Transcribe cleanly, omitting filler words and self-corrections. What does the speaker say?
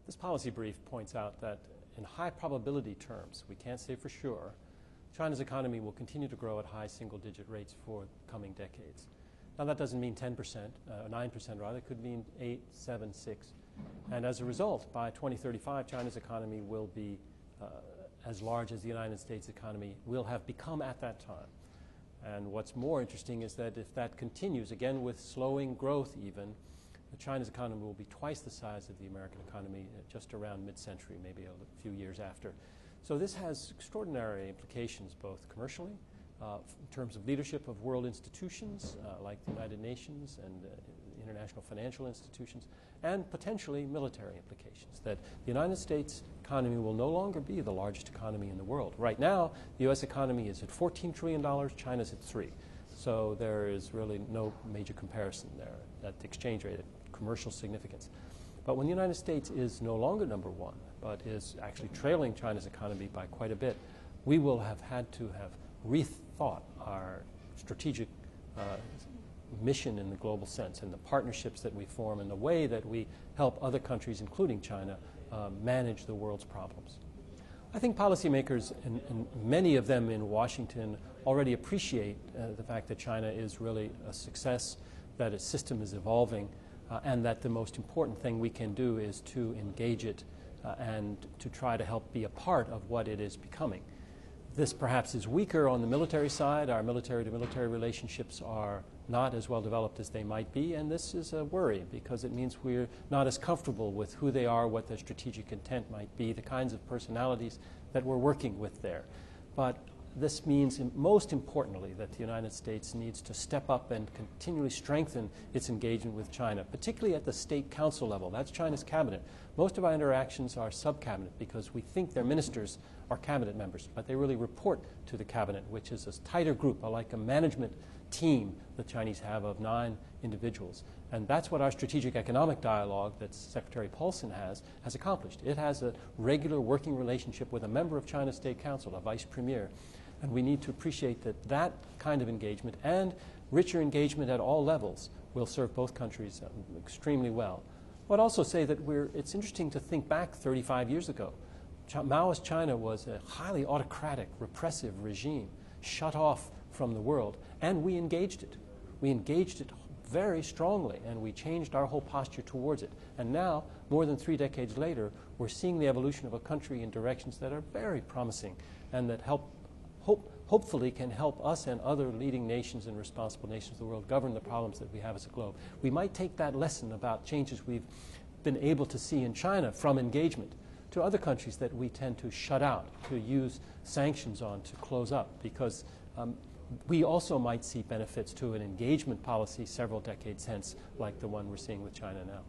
This policy brief points out that in high probability terms, we can't say for sure, China's economy will continue to grow at high single-digit rates for coming decades. Now that doesn't mean 10%, 9% rather, it could mean 8, 7, 6. And as a result, by 2035, China's economy will be as large as the United States economy will have become at that time. And what's more interesting is that if that continues, again with slowing growth even, China's economy will be twice the size of the American economy just around mid-century, maybe a few years after. So this has extraordinary implications both commercially, in terms of leadership of world institutions like the United Nations and international financial institutions, and potentially military implications, that the United States economy will no longer be the largest economy in the world. Right now, the U.S. economy is at $14 trillion, China's at $3 trillion. So there is really no major comparison there at the exchange rate, at commercial significance. But when the United States is no longer number one, but is actually trailing China's economy by quite a bit, we will have had to have rethought our strategic mission in the global sense and the partnerships that we form and the way that we help other countries, including China, manage the world's problems. I think policymakers, and many of them in Washington, already appreciate the fact that China is really a success, that its system is evolving, and that the most important thing we can do is to engage it and to try to help be a part of what it is becoming. This perhaps is weaker on the military side. Our military-to-military relationships are not as well developed as they might be, and this is a worry because it means we're not as comfortable with who they are, what their strategic intent might be, the kinds of personalities that we're working with there. But this means, most importantly, that the United States needs to step up and continually strengthen its engagement with China, particularly at the State Council level. That's China's cabinet. Most of our interactions are sub-cabinet because we think their ministers are cabinet members, but they really report to the cabinet, which is a tighter group, like a management team the Chinese have of 9 individuals. And that's what our strategic economic dialogue that Secretary Paulson has accomplished. It has a regular working relationship with a member of China's State Council, a vice premier. And we need to appreciate that that kind of engagement and richer engagement at all levels will serve both countries extremely well. I would also say that it's interesting to think back 35 years ago. Maoist China was a highly autocratic, repressive regime, shut off from the world, and we engaged it. We engaged it very strongly, and we changed our whole posture towards it. And now, more than 3 decades later, we're seeing the evolution of a country in directions that are very promising and that hopefully can help us and other leading nations and responsible nations of the world govern the problems that we have as a globe. We might take that lesson about changes we've been able to see in China from engagement to other countries that we tend to shut out, to use sanctions on, to close up, because we also might see benefits to an engagement policy several decades hence, like the one we're seeing with China now.